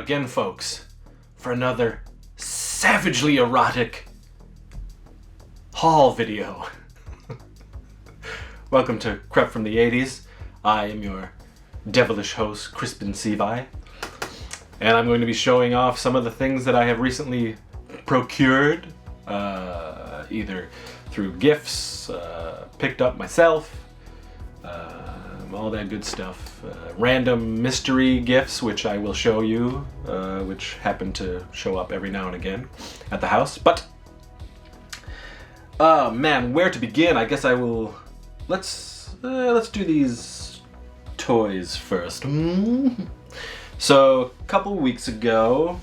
again, folks, for another savagely erotic haul video. Welcome to Crep from the 80s. I am your devilish host, Crispin Sevi, and I'm going to be showing off some of the things that I have recently procured, either through gifts, picked up myself, all that good stuff. Random mystery gifts, which I will show you, which happen to show up every now and again at the house. But, man, where to begin? I guess I will... Let's do these toys first. So, a couple weeks ago,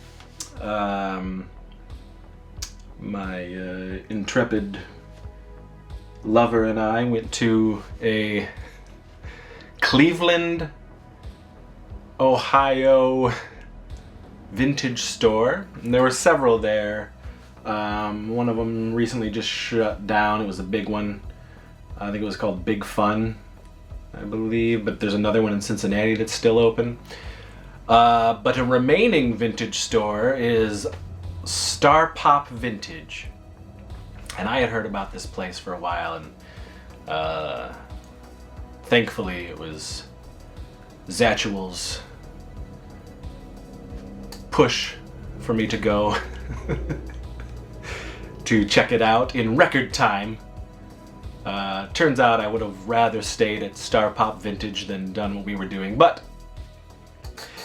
my intrepid lover and I went to a Cleveland, Ohio vintage store. And there were several there. One of them recently just shut down. It was a big one. I think it was called Big Fun, I believe. But there's another one in Cincinnati that's still open. But a remaining vintage store is Star Pop Vintage. And I had heard about this place for a while, and thankfully it was Zatchuel's push for me to go to check it out in record time. Turns out I would have rather stayed at Star Pop Vintage than done what we were doing, but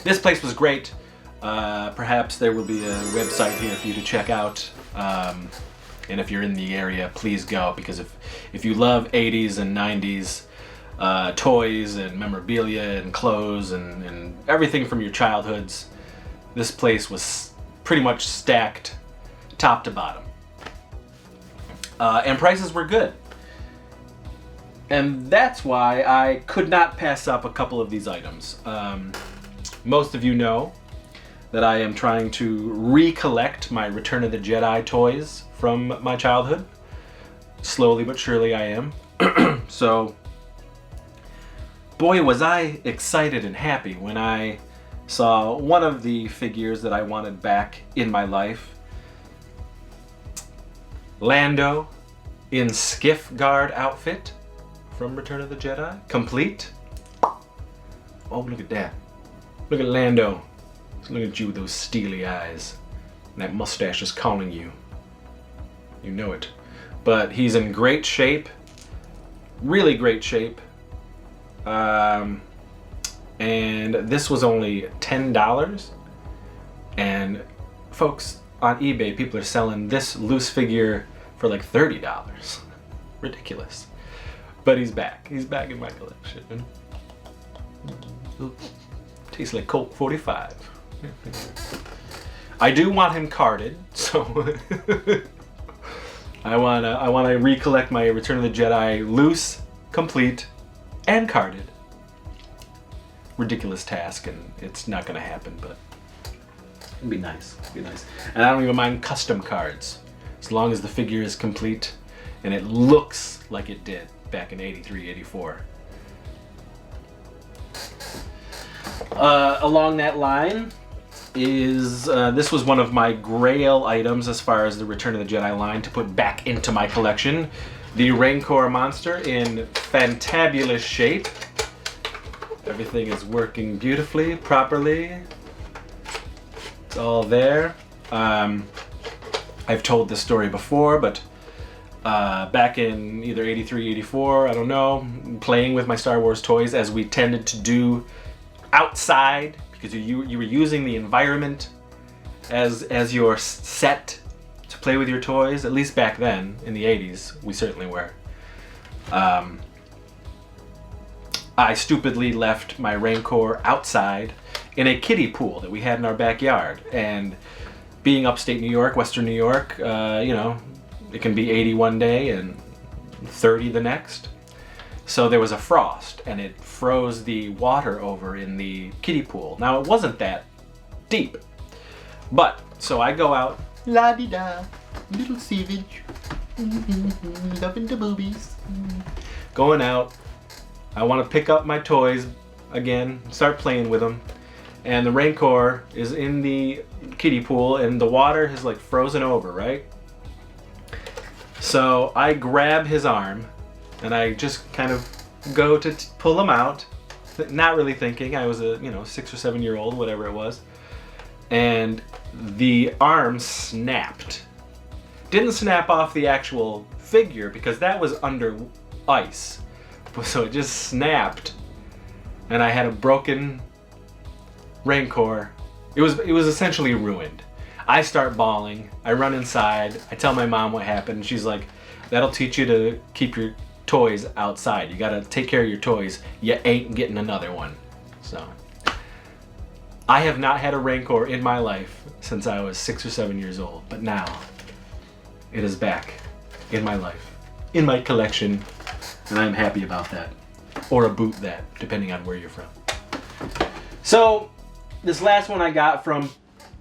this place was great. Perhaps there will be a website here for you to check out. And if you're in the area, please go, because if you love 80s and 90s toys and memorabilia and clothes and everything from your childhoods, this place was pretty much stacked top to bottom. And prices were good. And that's why I could not pass up a couple of these items. Most of you know that I am trying to recollect my Return of the Jedi toys from my childhood. Slowly but surely I am. So, boy was I excited and happy when I saw one of the figures that I wanted back in my life. Lando in Skiff Guard outfit from Return of the Jedi, complete. Oh, look at that. Look at Lando. He's looking at you with those steely eyes. And that mustache is calling you. You know it. But he's in great shape. Really great shape. And this was only $10. And folks, on eBay, people are selling this loose figure for like $30. Ridiculous. But he's back. He's back in my collection. Ooh. Tastes like Colt 45. I do want him carded, so I wanna recollect my Return of the Jedi loose, complete, and carded. Ridiculous task, and it's not gonna happen, but it'd be nice. It'd be nice. And I don't even mind custom cards, as long as the figure is complete and it looks like it did back in 83, 84. Along that line is, this was one of my grail items as far as the Return of the Jedi line to put back into my collection. The Rancor monster in fantabulous shape. Everything is working beautifully, properly. It's all there. I've told this story before, but back in either 83, 84, I don't know, playing with my Star Wars toys as we tended to do outside, because you were using the environment as your set to play with your toys, at least back then in the 80s we certainly were. I stupidly left my Rancor outside in a kiddie pool that we had in our backyard, and being upstate New York, Western New York, you know, it can be 80 one day and 30 the next. So there was a frost, and it froze the water over in the kiddie pool. Now, it wasn't that deep, but so I go out, la-di-da, little Savage, loving the boobies, going out. I want to pick up my toys again, start playing with them, and the Rancor is in the kiddie pool, and the water has like frozen over, right? So I grab his arm, and I just kind of go to pull him out, not really thinking. I was a 6 or 7 year old, whatever it was, and the arm snapped. Didn't snap off the actual figure because that was under ice, so it just snapped, and I had a broken Rancor. It was essentially ruined. I start bawling. I run inside. I tell my mom what happened. She's like, "That'll teach you to keep your toys outside. You gotta take care of your toys. You ain't getting another one." So I have not had a Rancor in my life since I was 6 or 7 years old, but now it is back in my life, in my collection, and I'm happy about that. Or about that, depending on where you're from. So this last one I got from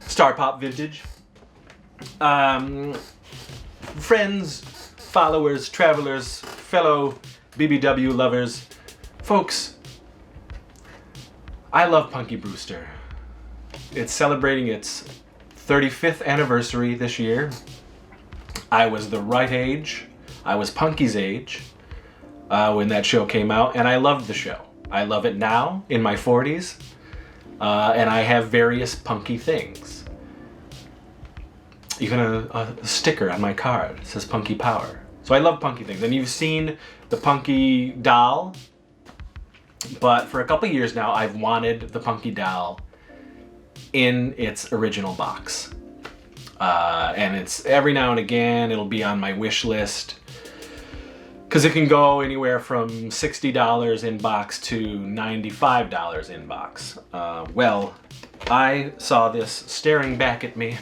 Star Pop Vintage. Friends, followers, travelers, fellow BBW lovers, folks, I love Punky Brewster. It's celebrating its 35th anniversary this year. I was the right age. I was Punky's age when that show came out, and I loved the show. I love it now in my 40s, and I have various Punky things. Even a sticker on my car that says Punky Power. So I love Punky things. And you've seen the Punky doll, but for a couple of years now, I've wanted the Punky doll in its original box. And it's every now and again, it'll be on my wish list, because it can go anywhere from $60 in box to $95 in box. Well, I saw this staring back at me.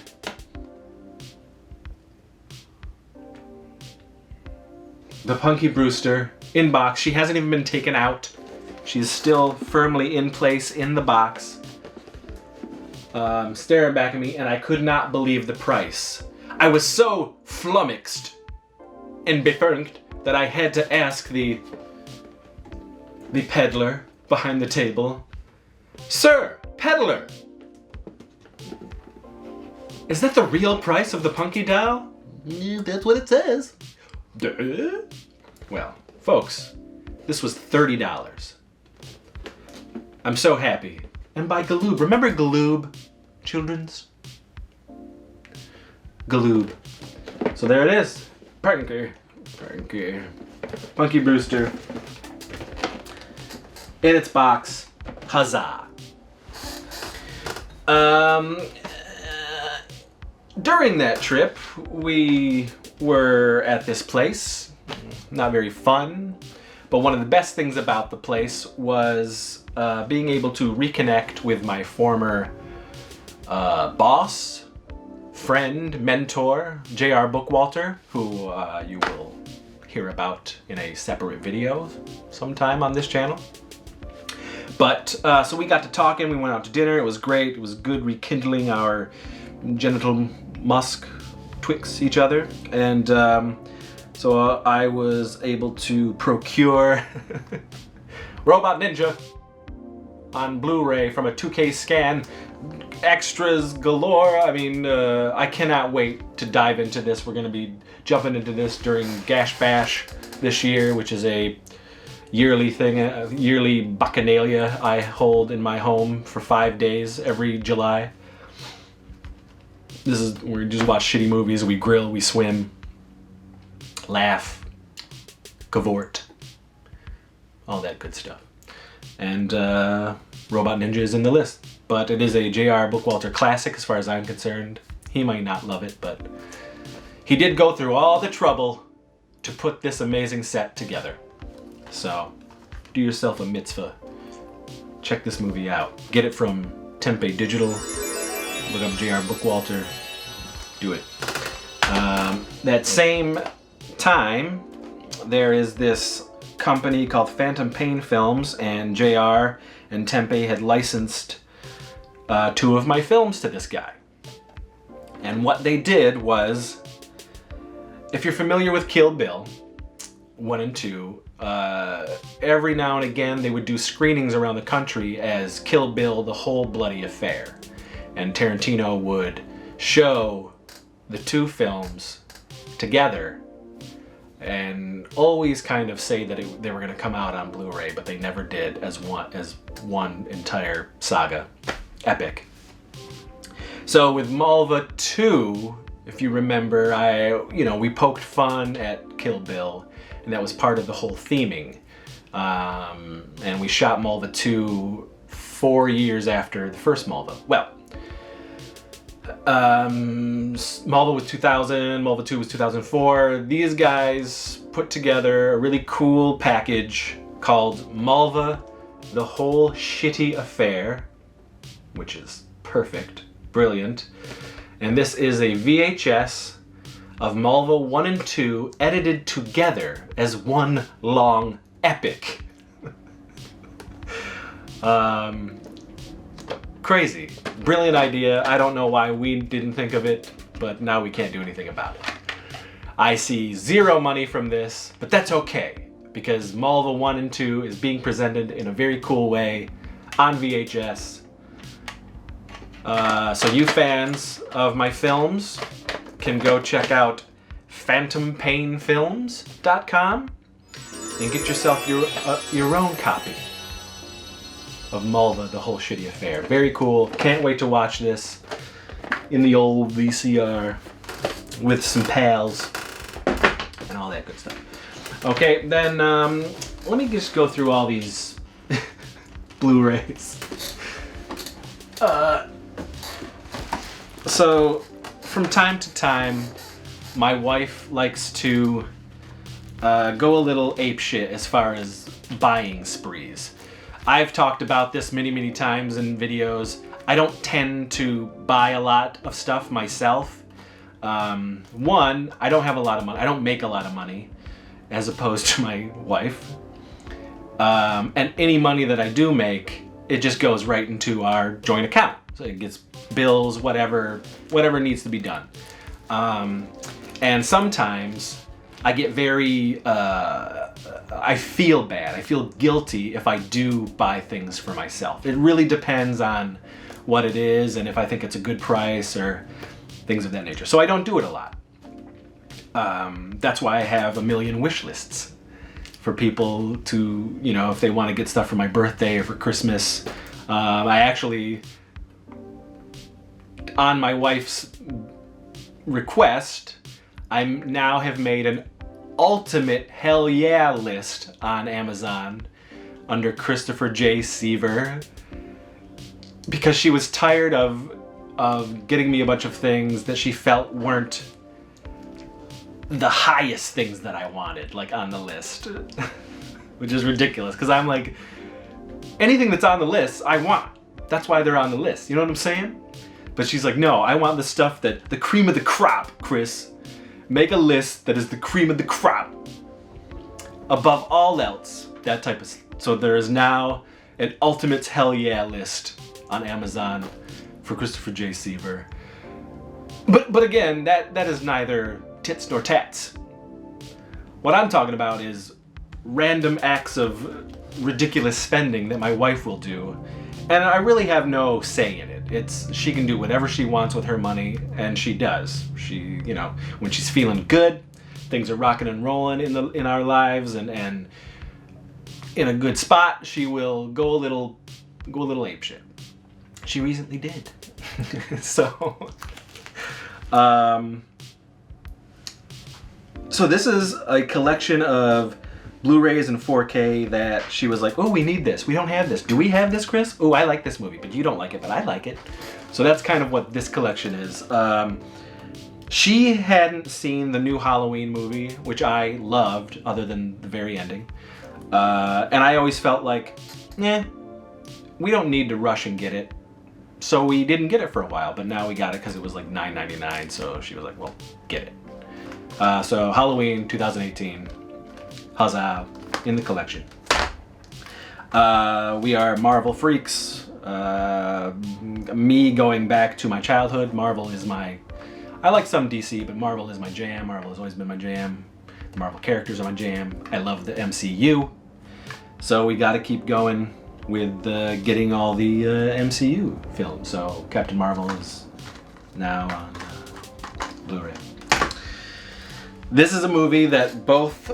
The Punky Brewster in box. She hasn't even been taken out. She's still firmly in place in the box. Staring back at me, and I could not believe the price. I was so flummoxed and befurnked that I had to ask the peddler behind the table, "Sir, peddler, is that the real price of the Punky doll?" "Yeah, that's what it says." Duh? Well, folks, this was $30. I'm so happy. And by Galoob. Remember Galoob, children's? Galoob. So there it is. Punky Brewster. In its box. Huzzah. During that trip, we were at this place. Not very fun. But one of the best things about the place was being able to reconnect with my former boss, friend, mentor, J.R. Bookwalter, who you will hear about in a separate video sometime on this channel. But so we got to talking, we went out to dinner, it was great, it was good rekindling our genital musk twixt each other, and so I was able to procure Robot Ninja on Blu-ray from a 2K scan. Extras galore. I mean, I cannot wait to dive into this. We're going to be jumping into this during Gash Bash this year, which is a yearly thing, a yearly bacchanalia I hold in my home for 5 days every July. This is where we just watch shitty movies, we grill, we swim, laugh, cavort, all that good stuff. And Robot Ninja is in the list, but it is a J.R. Bookwalter classic as far as I'm concerned. He might not love it, but he did go through all the trouble to put this amazing set together. So do yourself a mitzvah. Check this movie out. Get it from Tempe Digital. Look up J.R. Bookwalter. Do it. That same time, there is this company called Phantom Pain Films, and JR and Tempe had licensed 2 of my films to this guy. And what they did was, if you're familiar with Kill Bill 1 and 2, every now and again they would do screenings around the country as Kill Bill: The Whole Bloody Affair. And Tarantino would show the two films together and always kind of say that they were going to come out on Blu-ray, but they never did as one entire saga epic. So with Malva 2, if you remember, we poked fun at Kill Bill, and that was part of the whole theming. And we shot Malva 2 4 years after the first Malva. Well, Malva was 2000, Malva 2 was 2004. These guys put together a really cool package called Malva: The Whole Shitty Affair, which is perfect, brilliant. And this is a VHS of Malva 1 and 2 edited together as one long epic. Crazy. Brilliant idea. I don't know why we didn't think of it, but now we can't do anything about it. I see zero money from this, but that's okay, because Malva 1 and 2 is being presented in a very cool way on VHS. So you fans of my films can go check out phantompainfilms.com and get yourself your own copy of Malva: The Whole Shitty Affair. Very cool. Can't wait to watch this in the old VCR with some pals and all that good stuff. Okay, then let me just go through all these Blu-rays. So from time to time, my wife likes to go a little apeshit as far as buying sprees. I've talked about this many times in videos. I don't tend to buy a lot of stuff myself. One, I don't have a lot of money. I don't make a lot of money, as opposed to my wife. And any money that I do make, it just goes right into our joint account. So it gets bills, whatever needs to be done. And sometimes I get very, I feel bad. I feel guilty if I do buy things for myself. It really depends on what it is and if I think it's a good price or things of that nature. So I don't do it a lot. That's why I have a million wish lists for people to, if they want to get stuff for my birthday or for Christmas. I actually, on my wife's request, I now have made an ultimate hell yeah list on Amazon under Christopher J. Seaver, because she was tired of getting me a bunch of things that she felt weren't the highest things that I wanted, like on the list, which is ridiculous, because I'm like, anything that's on the list I want. That's why they're on the list, you know what I'm saying? But she's like, no, I want the stuff that, the cream of the crop, Chris. Make a list that is the cream of the crop. Above all else, that type of... So there is now an ultimate hell yeah list on Amazon for Christopher J. Seaver. But again, that is neither tits nor tats. What I'm talking about is random acts of ridiculous spending that my wife will do. And I really have no say in it. She can do whatever she wants with her money, and she does. She, when she's feeling good, things are rocking and rolling in our lives, and in a good spot, she will go a little apeshit. She recently did. So this is a collection of Blu-rays and 4K that she was like, oh, we need this. We don't have this. Do we have this, Chris? Oh, I like this movie, but you don't like it, but I like it. So that's kind of what this collection is. She hadn't seen the new Halloween movie, which I loved, other than the very ending. And I always felt like, we don't need to rush and get it. So we didn't get it for a while, but now we got it because it was like $9.99. So she was like, well, get it. So Halloween 2018. Huzzah, in the collection. We are Marvel freaks. Me going back to my childhood, Marvel is I like some DC, but Marvel is my jam. Marvel has always been my jam. The Marvel characters are my jam. I love the MCU. So we got to keep going with getting all the MCU films. So Captain Marvel is now on Blu-ray. This is a movie that both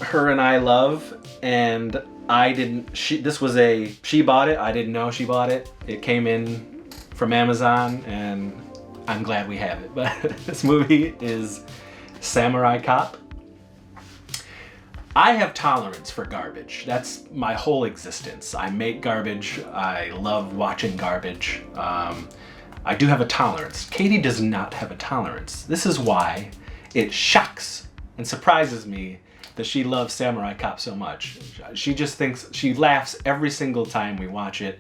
her and I love, and I didn't. She bought it. I didn't know she bought it. It came in from Amazon, and I'm glad we have it. But this movie is Samurai Cop. I have tolerance for garbage. That's my whole existence. I make garbage. I love watching garbage. I do have a tolerance. Katie does not have a tolerance. This is why it shocks and surprises me that she loves Samurai Cop so much. She just thinks, she laughs every single time we watch it.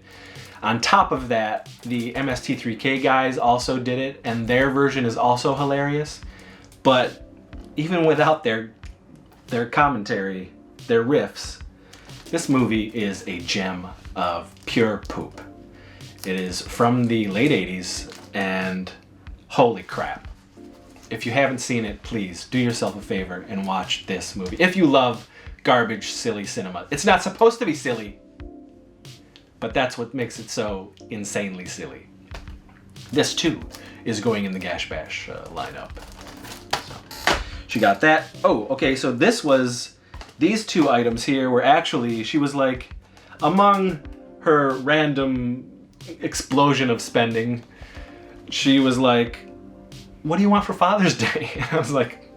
On top of that, the MST3K guys also did it, and their version is also hilarious. But even without their commentary, their riffs, this movie is a gem of pure poop. It is from the late 80s, and holy crap. If you haven't seen it, please do yourself a favor and watch this movie. If you love garbage, silly cinema. It's not supposed to be silly, but that's what makes it so insanely silly. This too is going in the Gash Bash lineup. So, she got that. Oh, okay, so these two items here were actually, she was like, among her random explosion of spending, she was like, what do you want for Father's Day? And I was like,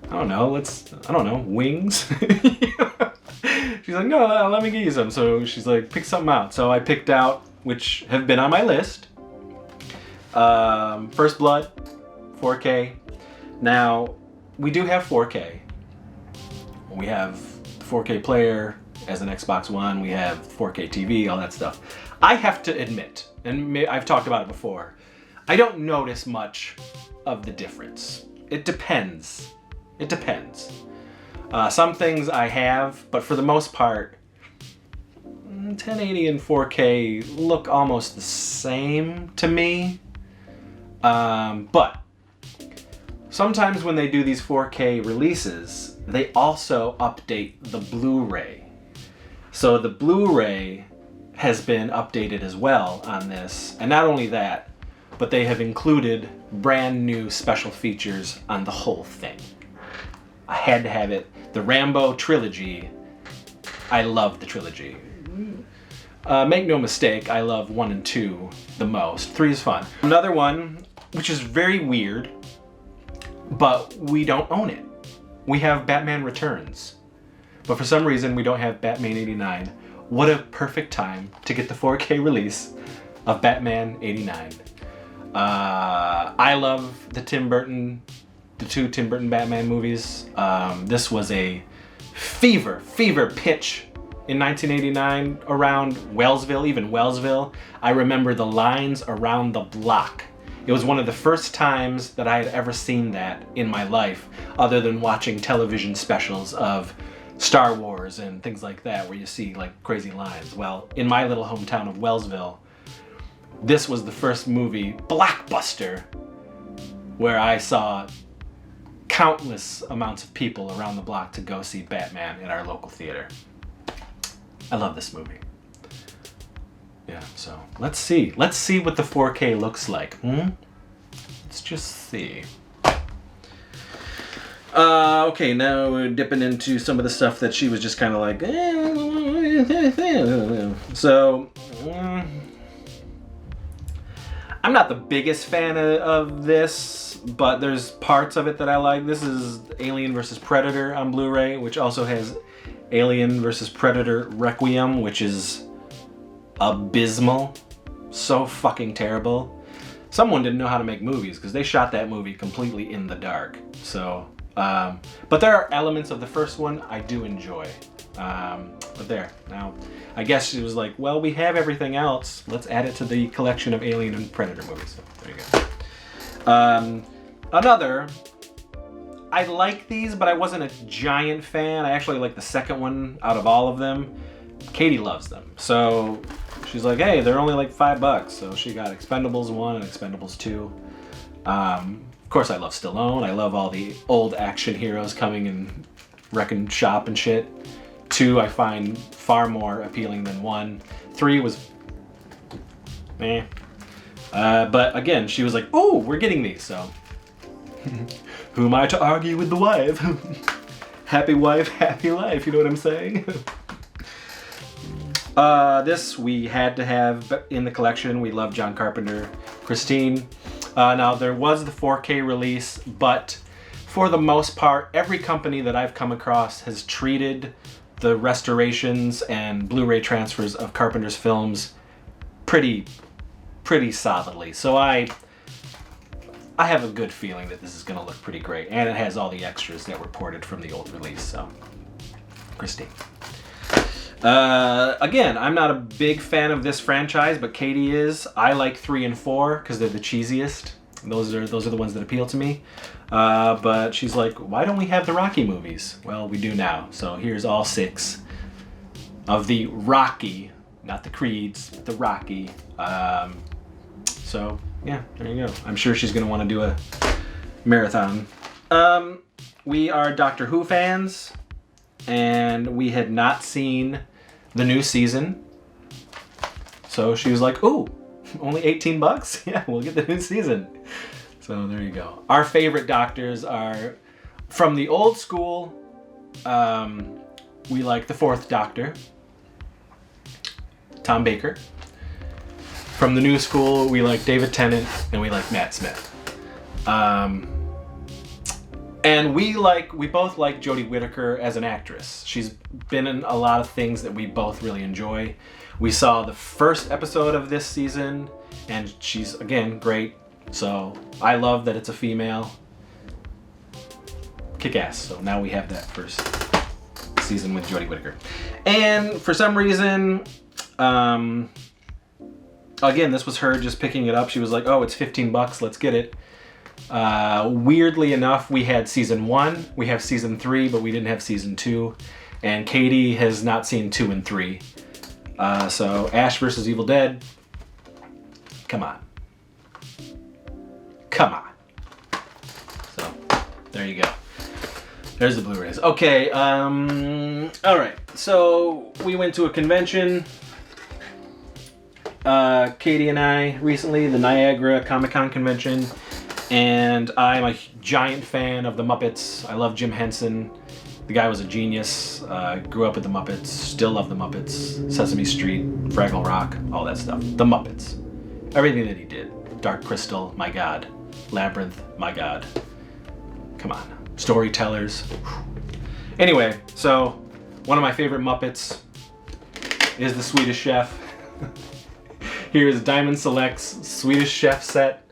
I don't know, wings? She's like, no, let me get you some. So she's like, pick something out. So I picked out, which have been on my list, First Blood, 4K. Now, we do have 4K. We have 4K player as an Xbox One. We have 4K TV, all that stuff. I have to admit, and I've talked about it before, I don't notice much of the difference. It depends. It depends. Some things I have, but for the most part, 1080 and 4K look almost the same to me. But sometimes when they do these 4K releases, they also update the Blu-ray. So the Blu-ray has been updated as well on this. And not only that, but they have included brand new special features on the whole thing. I had to have it. The Rambo trilogy, I love the trilogy. Make no mistake, I love 1 and 2 the most. 3 is fun. Another one, which is very weird, but we don't own it. We have Batman Returns, but for some reason we don't have Batman 89. What a perfect time to get the 4K release of Batman 89. I love the two Tim Burton Batman movies. This was a fever pitch in 1989 around Wellsville, even Wellsville. I remember the lines around the block. It was one of the first times that I had ever seen that in my life, other than watching television specials of Star Wars and things like that, where you see like crazy lines. Well, in my little hometown of Wellsville, this was the first movie, blockbuster, where I saw countless amounts of people around the block to go see Batman in our local theater. I love this movie. Yeah, so let's see what the 4K looks like. Let's just see. Okay, now we're dipping into some of the stuff that she was just kind of like, so I'm not the biggest fan of this, but there's parts of it that I like. This is Alien vs. Predator on Blu-ray, which also has Alien vs. Predator Requiem, which is abysmal. So fucking terrible. Someone didn't know how to make movies because they shot that movie completely in the dark. So, but there are elements of the first one I do enjoy. But there, now, I guess she was like, well, we have everything else. Let's add it to the collection of Alien and Predator movies. So, there you go. Another, I like these, but I wasn't a giant fan. I actually like the second one out of all of them. Katie loves them. So she's like, hey, they're only like $5. So she got Expendables 1 and Expendables 2. Of course, I love Stallone. I love all the old action heroes coming and wrecking shop and shit. 2 I find far more appealing than 1. 3 was meh. But again, she was like, "Oh, we're getting these," so who am I to argue with the wife? Happy wife, happy life, you know what I'm saying? This we had to have in the collection. We love John Carpenter. Christine. Now, there was the 4K release, but for the most part, every company that I've come across has treated the restorations and Blu-ray transfers of Carpenter's films pretty solidly. So I have a good feeling that this is going to look pretty great, and it has all the extras that were ported from the old release. So, Christine. Again, I'm not a big fan of this franchise, but Katie is. I like 3 and 4 because they're the cheesiest. Those are the ones that appeal to me. But she's like, "Why don't we have the Rocky movies?" Well, we do now. So here's all 6 of the Rocky, not the Creeds, but the Rocky. So yeah, there you go. I'm sure she's gonna want to do a marathon. We are Doctor Who fans, and we had not seen the new season. So she was like, "Ooh, only $18? Yeah, we'll get the new season." So there you go. Our favorite Doctors are from the old school. We like the 4th Doctor, Tom Baker. From the new school, we like David Tennant and we like Matt Smith. And we both like Jodie Whittaker as an actress. She's been in a lot of things that we both really enjoy. We saw the first episode of this season, and she's, again, great. So I love that it's a female. Kick ass. So now we have that first season with Jodie Whittaker. And for some reason, again, this was her just picking it up. She was like, "Oh, it's $15, let's get it." Weirdly enough, we had season 1, we have season 3, but we didn't have season 2. And Katie has not seen 2 and 3. So Ash vs. Evil Dead, come on. Come on. So, there you go. There's the Blu-rays. Okay, alright. So, we went to a convention. Katie and I recently, the Niagara Comic-Con convention. And I'm a giant fan of the Muppets. I love Jim Henson. The guy was a genius. Grew up with the Muppets. Still love the Muppets. Sesame Street, Fraggle Rock, all that stuff. The Muppets. Everything that he did. Dark Crystal, my God. Labyrinth, my God. Come on. Storytellers. Anyway, so one of my favorite Muppets is the Swedish Chef. Here's Diamond Select's Swedish Chef set.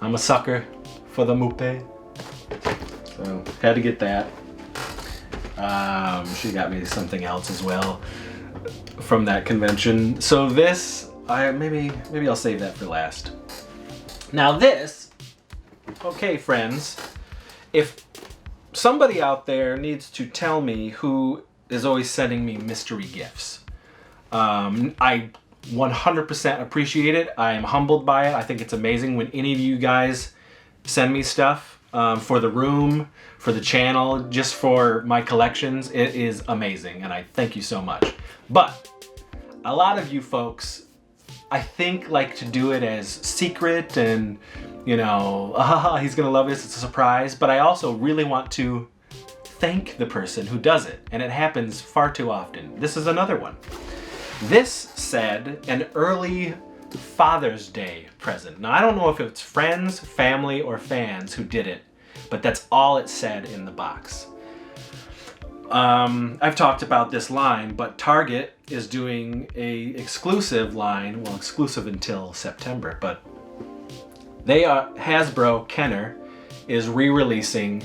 I'm a sucker for the Muppe. So, had to get that. She got me something else as well from that convention. So this, maybe I'll save that for last. Now this, okay friends, if somebody out there needs to tell me who is always sending me mystery gifts, I 100% appreciate it. I am humbled by it. I think it's amazing when any of you guys send me stuff for the room, for the channel, just for my collections. It is amazing, and I thank you so much. But a lot of you folks, I think, like to do it as secret and, you know, he's gonna love this, it's a surprise. But I also really want to thank the person who does it, and it happens far too often. This is another one. This said an early Father's Day present. Now, I don't know if it's friends, family, or fans who did it, but that's all it said in the box. I've talked about this line, but Target is doing a exclusive line, well, exclusive until September, but they are, Hasbro Kenner is re-releasing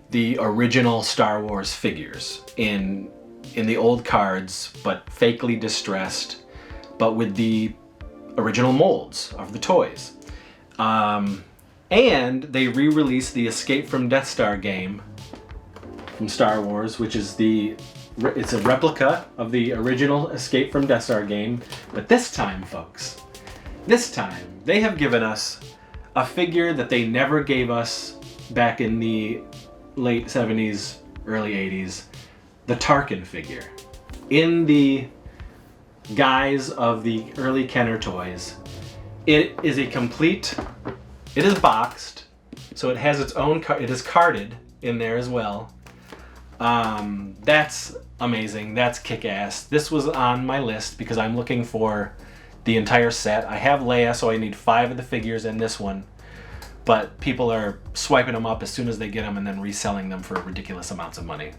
the original Star Wars figures in the old cards, but fakely distressed, but with the original molds of the toys. And they re-released the Escape from Death Star game from Star Wars, which is the It's a replica of the original Escape from Death Star game, but this time, folks, this time they have given us a figure that they never gave us back in the late 70s, early 80s, the Tarkin figure. In the guise of the early Kenner toys, it is boxed, so it has its own, it is carded in there as well. That's amazing. That's kick-ass. This was on my list because I'm looking for the entire set. I have Leia, so I need 5 of the figures and this one. But people are swiping them up as soon as they get them and then reselling them for ridiculous amounts of money.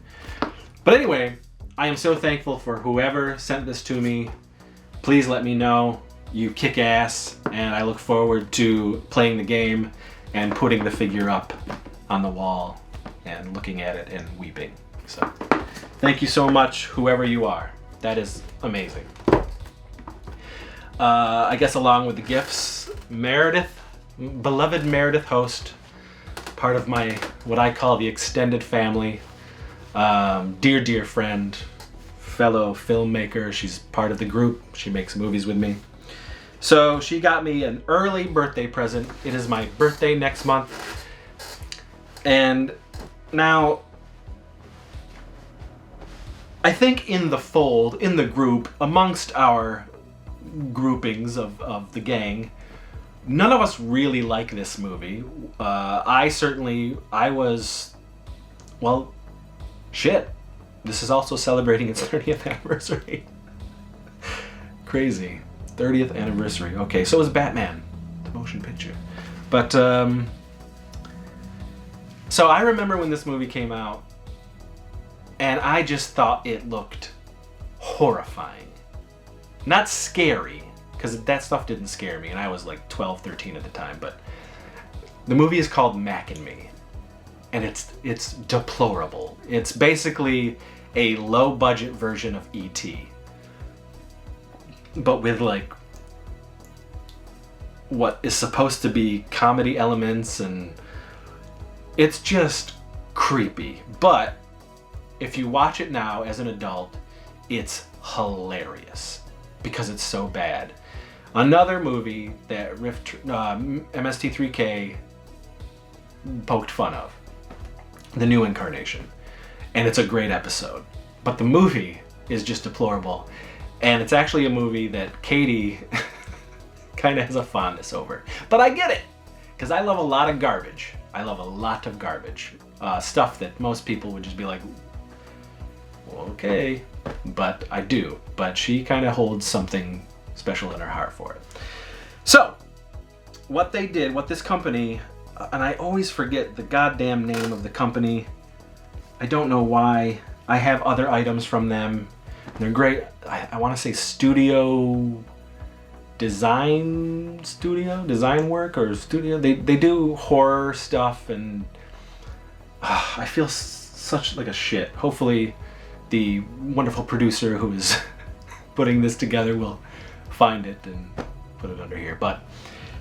But anyway, I am so thankful for whoever sent this to me. Please let me know. You kick ass, and I look forward to playing the game and putting the figure up on the wall and looking at it and weeping. So, thank you so much, whoever you are. That is amazing. I guess along with the gifts, Meredith, beloved Meredith Host, part of my, what I call the extended family, dear friend, fellow filmmaker. She's part of the group. She makes movies with me. So she got me an early birthday present. It is my birthday next month. And now, I think in the fold, in the group, amongst our groupings of the gang, none of us really like this movie. I was, well, shit. This is also celebrating its 30th anniversary. Crazy. 30th anniversary. Okay, so is Batman, the motion picture. But, so I remember when this movie came out, and I just thought it looked horrifying. Not scary, because that stuff didn't scare me, and I was like 12, 13 at the time, but the movie is called Mac and Me, and it's deplorable. It's basically a low-budget version of E.T., but with like what is supposed to be comedy elements, and it's just creepy. But if you watch it now as an adult, it's hilarious because it's so bad. Another movie that MST3K poked fun of, The New Incarnation, and it's a great episode, but the movie is just deplorable. And it's actually a movie that Katie kind of has a fondness over. But I get it, because I love a lot of garbage. I love a lot of garbage. Stuff that most people would just be like, okay, but I do. But she kind of holds something special in her heart for it. So, what they did, what this company, and I always forget the goddamn name of the company. I don't know why. I have other items from them. They're great. I want to say design work or studio. They do horror stuff, and I feel such like a shit. Hopefully the wonderful producer who is putting this together will find it and put it under here. But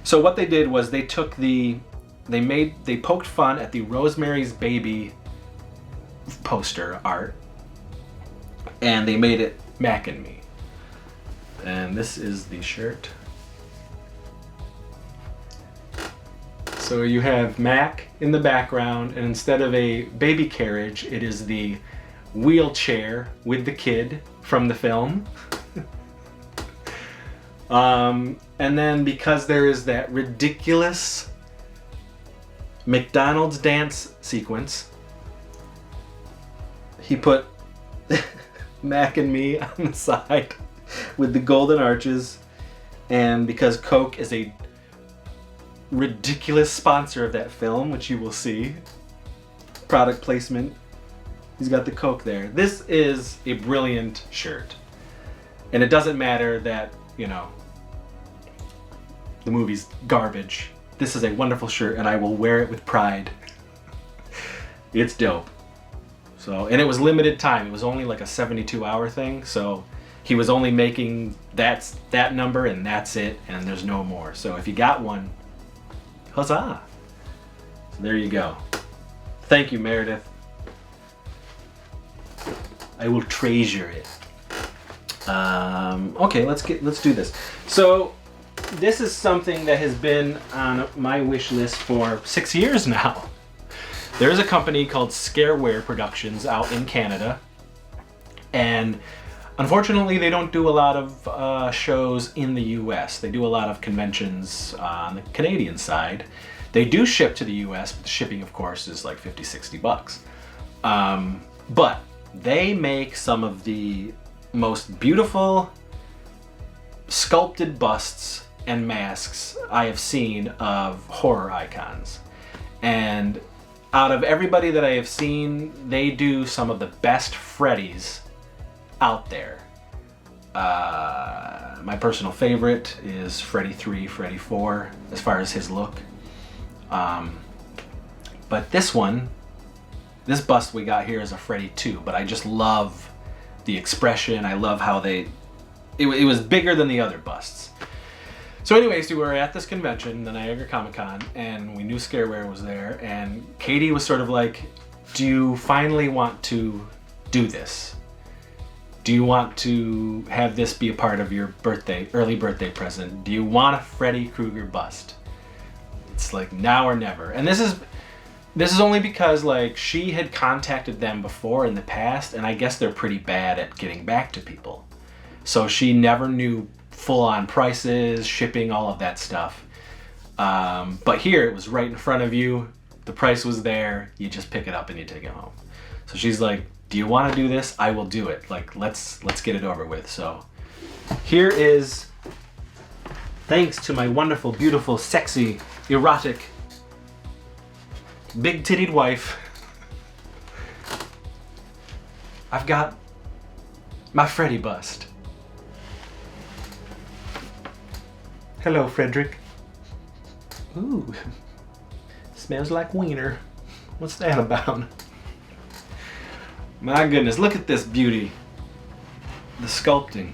so what they did was they took they poked fun at the Rosemary's Baby poster art, and they made it Mac and Me. And this is the shirt. So you have Mac in the background, and instead of a baby carriage, it is the wheelchair with the kid from the film. And then because there is that ridiculous McDonald's dance sequence, he put Mac and Me on the side with the golden arches. And because Coke is a ridiculous sponsor of that film, which you will see, product placement, he's got the Coke there. This is a brilliant shirt. And it doesn't matter that, you know, the movie's garbage. This is a wonderful shirt, and I will wear it with pride. It's dope. So, and it was limited time. It was only like a 72-hour thing, so he was only making that number, and that's it, and there's no more. So if you got one, huzzah! So there you go. Thank you, Meredith. I will treasure it. Okay, let's do this. So this is something that has been on my wish list for 6 years now. There's a company called Scareware Productions out in Canada, and unfortunately they don't do a lot of shows in the US. They do a lot of conventions on the Canadian side. They do ship to the US, but the shipping of course is like 50-60 bucks. But they make some of the most beautiful sculpted busts and masks I have seen of horror icons. And out of everybody that I have seen, they do some of the best Freddys out there. My personal favorite is Freddy 3, Freddy 4, as far as his look. But this bust we got here is a Freddy 2, but I just love the expression. I love how it was bigger than the other busts. So anyways, we were at this convention, the Niagara Comic Con, and we knew Scareware was there, and Katie was sort of like, do you finally want to do this? Do you want to have this be a part of your early birthday present? Do you want a Freddy Krueger bust? It's like now or never. And this is only because like she had contacted them before in the past, and I guess they're pretty bad at getting back to people. So she never knew full-on prices, shipping, all of that stuff. But here it was right in front of you. The price was there. You just pick it up and you take it home. So she's like, do you want to do this? I will do it. Like, let's get it over with. So here is, thanks to my wonderful, beautiful, sexy, erotic, big-tittied wife, I've got my Freddy bust. Hello, Frederick. Ooh, smells like wiener. What's that about? My goodness, look at this beauty. The sculpting.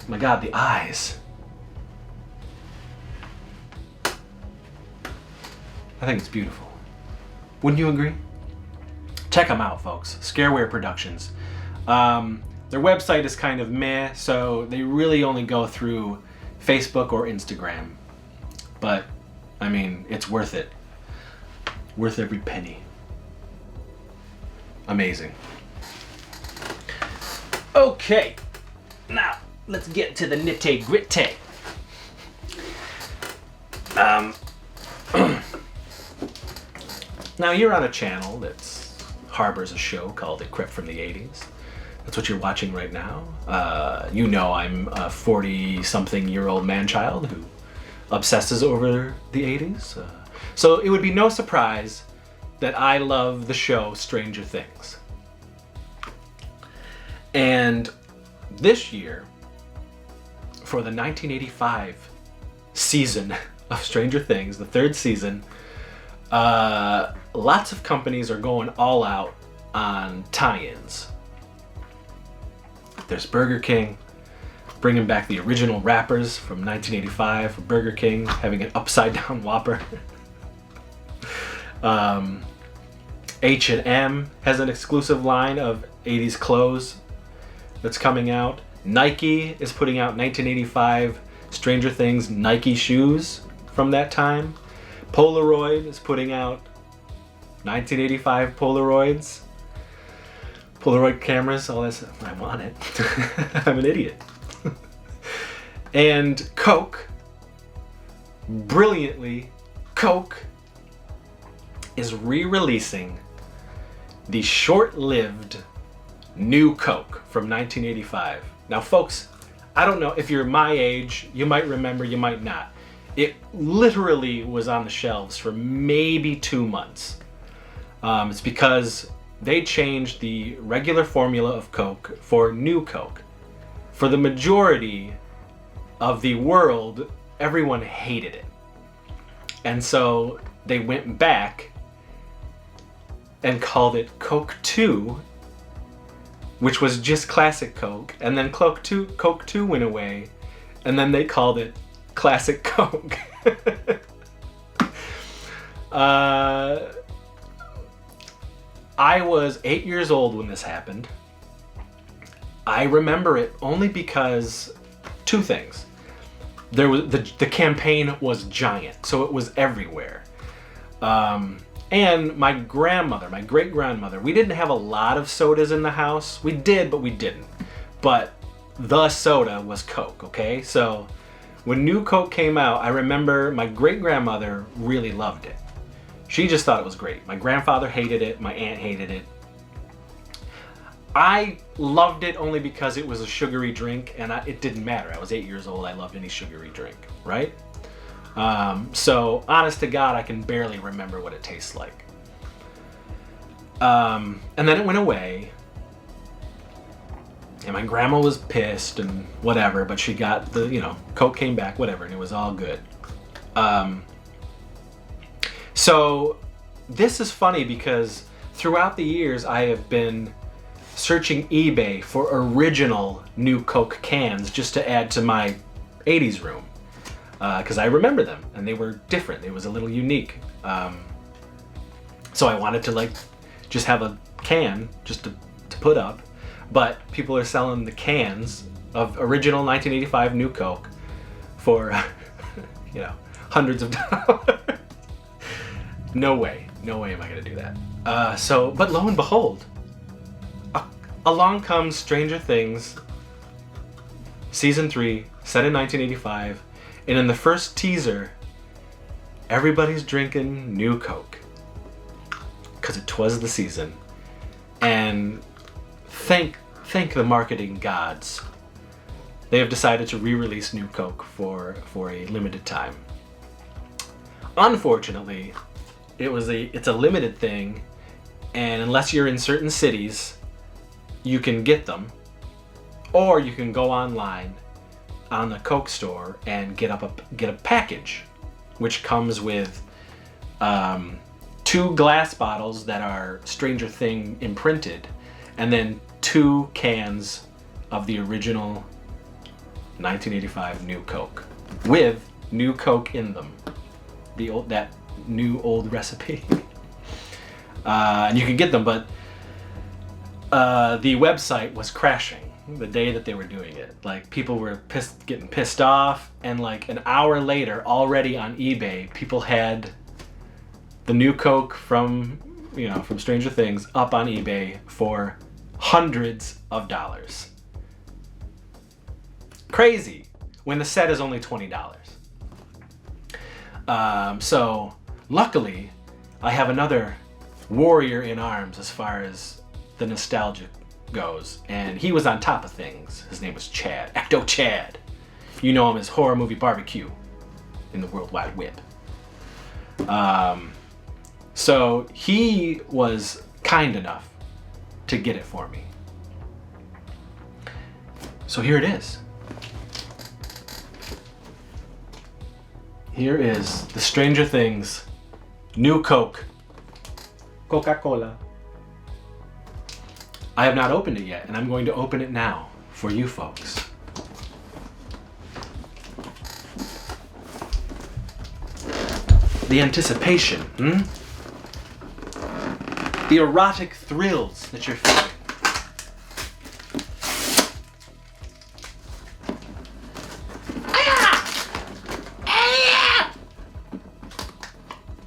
My God, the eyes. I think it's beautiful. Wouldn't you agree? Check them out, folks. Scareware Productions. Their website is kind of meh, so they really only go through Facebook or Instagram. But, I mean, it's worth it. Worth every penny. Amazing. Okay, now let's get to the nitty gritty. Now you're on a channel that harbors a show called It Crept from the 80s. That's what you're watching right now. You know I'm a 40-something-year-old man-child who obsesses over the 80s. So it would be no surprise that I love the show Stranger Things. And this year, for the 1985 season of Stranger Things, the third season, lots of companies are going all out on tie-ins. There's Burger King, bringing back the original wrappers from 1985 for Burger King, having an upside-down Whopper. H&M has an exclusive line of 80s clothes that's coming out. Nike is putting out 1985 Stranger Things Nike shoes from that time. Polaroid is putting out 1985 Polaroids. Polaroid cameras, all that. I want it. I'm an idiot. And Coke, brilliantly, Coke is re-releasing the short-lived new Coke from 1985. Now, folks, I don't know if you're my age, you might remember, you might not. It literally was on the shelves for maybe 2 months. It's because they changed the regular formula of Coke for new Coke. For the majority of the world, everyone hated it. And so they went back and called it Coke 2, which was just classic Coke. And then Coke 2 went away, and then they called it Classic Coke. I was 8 years old when this happened. I remember it only because two things. There was the campaign was giant, so it was everywhere. And my grandmother, my great grandmother, we didn't have a lot of sodas in the house. We did, but we didn't. But the soda was Coke, okay? So when New Coke came out, I remember my great grandmother really loved it. She just thought it was great. My grandfather hated it, my aunt hated it. I loved it only because it was a sugary drink, and it didn't matter. I was 8 years old. I loved any sugary drink, right? So honest to God, I can barely remember what it tastes like. And then it went away, and my grandma was pissed and whatever, but she got Coke came back, whatever, and it was all good. So this is funny because throughout the years I have been searching eBay for original New Coke cans just to add to my 80s room. Because I remember them and they were different. It was a little unique. So I wanted to just have a can just to put up. But people are selling the cans of original 1985 New Coke for, hundreds of dollars. No way am I gonna do that. But lo and behold, along comes Stranger Things, season 3, set in 1985. And in the first teaser, everybody's drinking New Coke. Because it was the season. And thank the marketing gods. They have decided to re-release New Coke for a limited time. Unfortunately, it's a limited thing, and unless you're in certain cities, you can get them. Or you can go online on the Coke store and get a package, which comes with 2 glass bottles that are Stranger Thing imprinted, and then 2 cans of the original 1985 New Coke with New Coke in them. That new old recipe. And you can get them, but the website was crashing the day that they were doing it. People were getting pissed off, and an hour later, already on eBay, people had the New Coke from Stranger Things up on eBay for hundreds of dollars. Crazy, when the set is only $20. So luckily, I have another warrior in arms as far as the nostalgia goes, and he was on top of things. His name was Chad, Ecto Chad. You know him as Horror Movie Barbecue in the World Wide Web. So he was kind enough to get it for me. So here it is. Here is the Stranger Things New Coke, Coca-Cola. I have not opened it yet, and I'm going to open it now for you folks. The anticipation, The erotic thrills that you're feeling.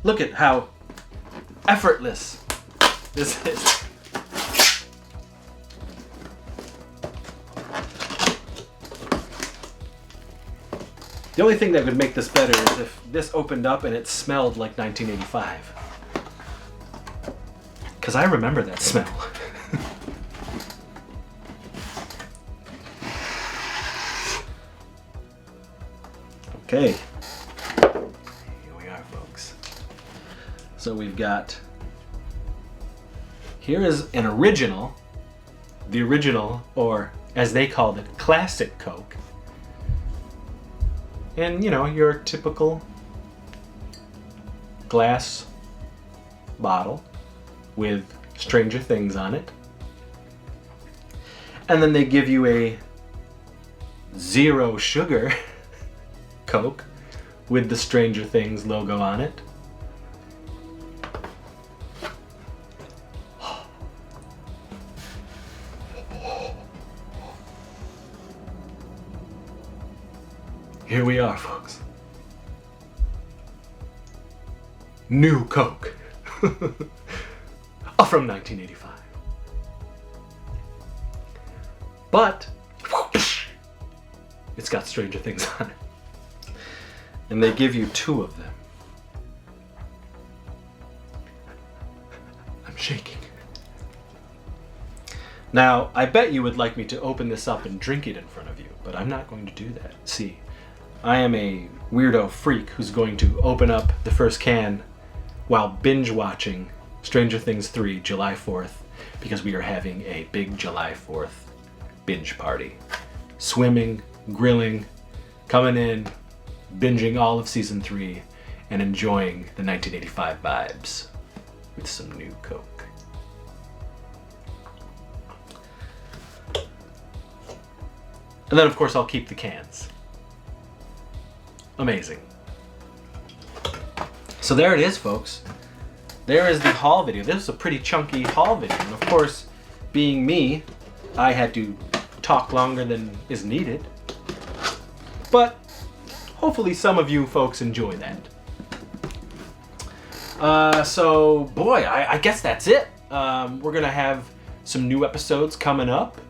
Look at how effortless this is. The only thing that would make this better is if this opened up and it smelled like 1985. Because I remember that smell. Okay. Here we are, folks. So we've got... Here is an original. The original, or as they called it, classic Coke. And, your typical glass bottle with Stranger Things on it. And then they give you a 0 sugar Coke with the Stranger Things logo on it. here we are, folks. New Coke. From 1985. But it's got Stranger Things on it. And they give you 2 of them. I'm shaking. Now, I bet you would like me to open this up and drink it in front of you, but I'm not going to do that. See, I am a weirdo freak who's going to open up the first can while binge watching Stranger Things 3 July 4th, because we are having a big July 4th binge party. Swimming, grilling, coming in, binging all of season 3, and enjoying the 1985 vibes with some new Coke. And then of course I'll keep the cans. Amazing. So there it is, folks. There is the haul video. This is a pretty chunky haul video. And of course, being me, I had to talk longer than is needed. But hopefully some of you folks enjoy that. So, boy, I guess that's it. We're going to have some new episodes coming up.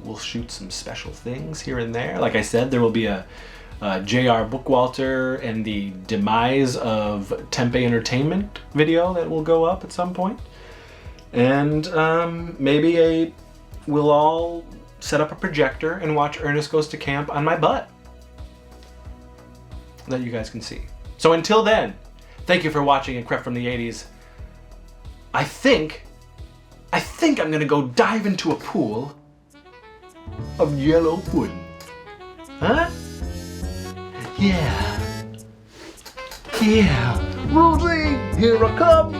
We'll shoot some special things here and there. Like I said, there will be a J.R. Bookwalter and the demise of Tempe Entertainment video that will go up at some point. And maybe we'll all set up a projector and watch Ernest Goes to Camp on my butt that you guys can see. So until then, thank you for watching and Crep from the 80s. I think I'm gonna go dive into a pool of yellow pudding. Huh? Yeah. Yeah. Rosie, here I come.